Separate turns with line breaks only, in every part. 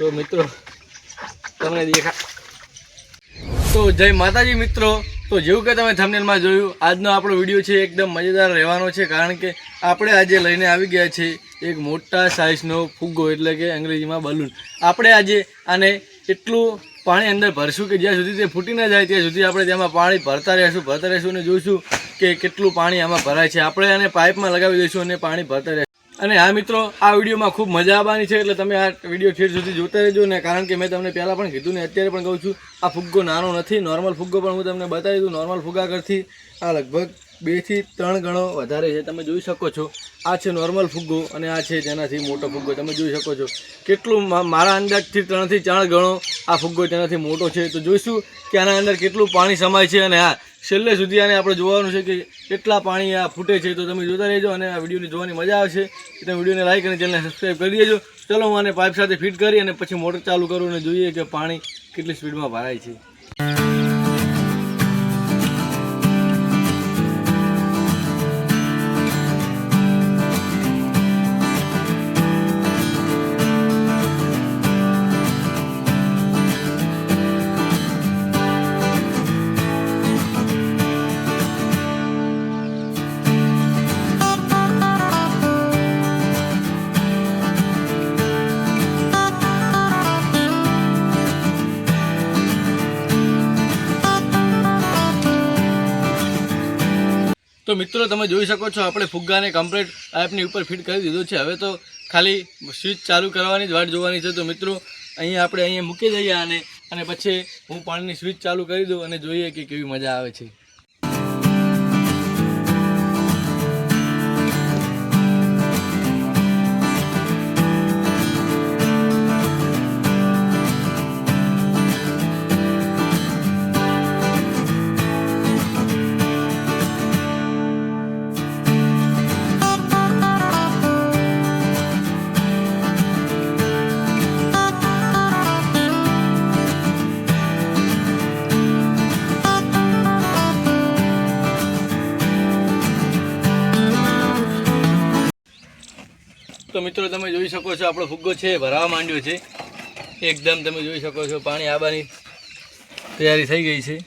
તો મિત્રો તમને દેખા તો જય માતાજી મિત્રો। તો જેવું કે તમે થંબનેલમાં જોયું, આજનો આપણો વિડીયો છે એકદમ મજેદાર રહેવાનો છે, કારણ કે આપણે આજે લઈને આવી ગયા છે એક મોટા સાઇઝનો ફુગ્ગો, એટલે કે અંગ્રેજીમાં બલૂન। આપણે આજે આને એટલું પાણી અંદર ભરશું કે જ્યાં સુધી તે ફૂટી ના જાય ત્યાં સુધી આપણે તેમાં પાણી ભરતા રહેશું અને જોઈશું કે કેટલું પાણી આમાં ભરાય છે। આપણે આને પાઇપમાં લગાવી દઈશું અને પાણી ભરતા રહેશું। અને હા મિત્રો, આ વિડીયોમાં ખૂબ મજા આવવાની છે, એટલે તમે આ વિડીયો ઠેર સુધી જોતા રહેજો ને, કારણ કે મેં તમને પહેલાં પણ કીધું ને અત્યારે પણ કહું છું, આ ફુગ્ગો નાનો નથી, નોર્મલ ફુગ્ગો પણ હું તમને બતાવી દઉં। નોર્મલ ફુગ્ગા કરતી આ લગભગ 2 થી 3 ગણો વધારે છે, તમે જોઈ શકો છો। આ છે નોર્મલ ફુગ્ગો અને આ છે તેનાથી મોટો ફુગ્ગો, તમે જોઈ શકો છો કેટલું મારા અંદાજથી 3 થી 4 ગણો આ ફુગ્ગો તેનાથી મોટો છે। તો જોઈશું કે આના અંદર કેટલું પાણી સમાય છે, અને હા છેલ્લે સુધી આને આપણે જોવાનું છે કે કેટલા પાણી આ ફૂટે છે। તો તમે જોતા રહેજો અને આ વિડીયોને જોવાની મજા આવશે। તમે વિડીયોને લાઈક અને ચેનલને સબસ્ક્રાઈબ કરી દેજો। ચલો હું આને પાઇપ સાથે ફિટ કરી અને પછી મોટર ચાલુ કરું અને જોઈએ કે પાણી કેટલી સ્પીડમાં ભરાય છે। તો મિત્રો તમે જોઈ શકો છો આપણે ફુગ્ગાને કમ્પ્લીટ પાઇપની ઉપર ફિટ કરી દીધું છે। હવે તો ખાલી સ્વિચ ચાલુ કરવાની જ વાટ જોવાની છે। તો મિત્રો આપણે અહીંયા મૂકી દઈએ અને પછી હું પાણીની સ્વિચ ચાલુ કરી દઉં અને જોઈએ કે કેવી મજા આવે છે। તો મિત્રો તમે જોઈ શકો છો આપણો ફુગ્ગો છે ભરાવા માંડ્યો છે એકદમ। તમે જોઈ શકો છો પાણી આવવાની તૈયારી થઈ ગઈ છે।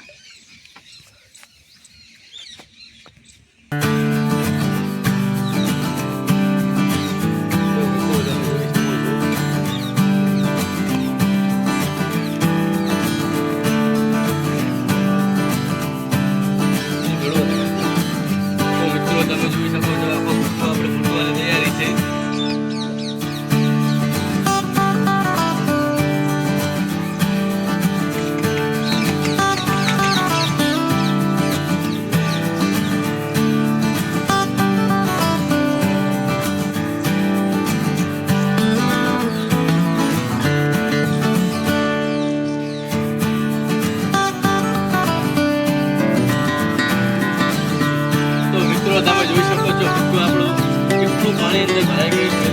તમે જોઈ શકો છો ફુગ્ગો આપણો કેટલું પાણી અંદર ભરાઈ ગયું છે।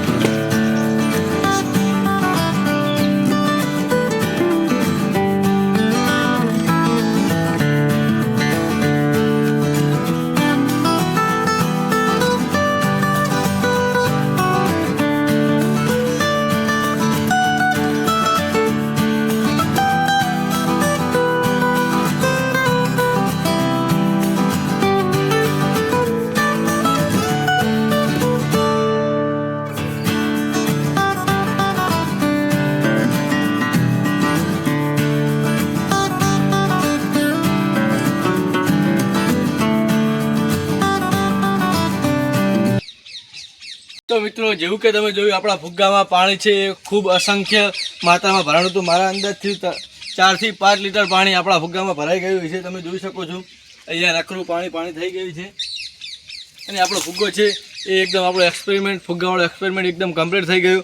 તો મિત્રો જેવું કે તમે જોયું આપણા ફુગ્ગામાં પાણી છે એ ખૂબ અસંખ્ય માત્રામાં ભરાણું હતું। મારા અંદાજથી 4 થી 5 લીટર પાણી આપણા ફુગ્ગામાં ભરાઈ ગયું છે। તમે જોઈ શકો છો અહીંયા નકરું પાણી થઈ ગયું છે અને આપણો ફુગ્ગો છે એ એકદમ આપણો ફુગ્ગાવાળો એક્સપેરિમેન્ટ એકદમ કમ્પ્લીટ થઈ ગયું।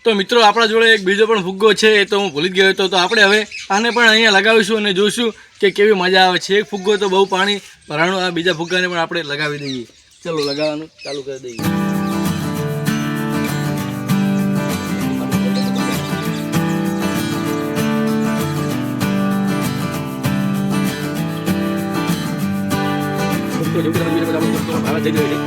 તો મિત્રો આપણા જોડે એક બીજો પણ ફુગ્ગો છે, એ તો હું ભૂલી જ ગયો હતો। તો આપણે હવે આને પણ અહીંયા લગાવીશું અને જોઈશું કે કેવી મજા આવે છે। એક ફુગ્ગો તો બહુ પાણી ભરાણું, આ બીજા ફુગ્ગાને પણ આપણે લગાવી દઈએ। ચલો લગાવવાનું ચાલુ કરી દઈએ। તો જેવું તમે જોઈ શકો છો આપણો ભાવ થઈ ગયો છે।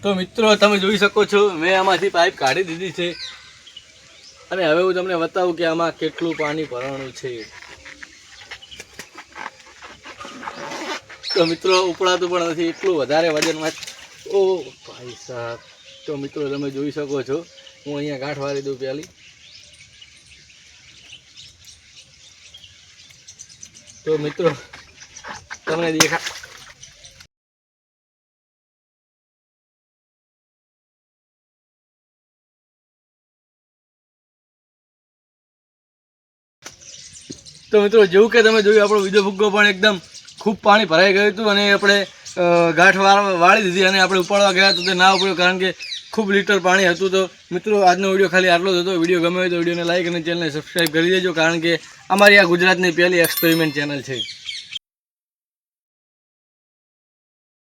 તો મિત્રો તમે જોઈ શકો છો મેં આમાંથી પાઇપ કાઢી દીધી છે અને હવે હું તમને બતાવું કે આમાં કેટલું પાણી ભરવાનું છે. તો મિત્રો ઉપડાતું પણ નથી, એટલું વધારે વજનમાં. ઓ ભાઈ સાહેબ, તો મિત્રો તમે જોઈ શકો છો હું અહીંયા ગાંઠ વાળી દઉં પેલી. તો મિત્રો તમને દેખા તો મિત્રો જેવું કે તમે જોયું આપણો બીજો ફુગ્ગો પણ એકદમ ખૂબ પાણી ભરાઈ ગયું હતું અને આપણે ગાંઠ વાળી દીધી અને આપણે ઉપાડવા ગયા તો તે ના ઉપાડ્યો કારણ કે ખૂબ લીટર પાણી હતું. તો મિત્રો આજનો વિડીયો ખાલી આટલો જ હતો. વિડીયો ગમે હોય તો વિડીયોને લાઈક અને ચેનલને સબસ્ક્રાઈબ કરી દેજો કારણ કે અમારી આ ગુજરાતની પહેલી એક્સપેરિમેન્ટ ચેનલ છે.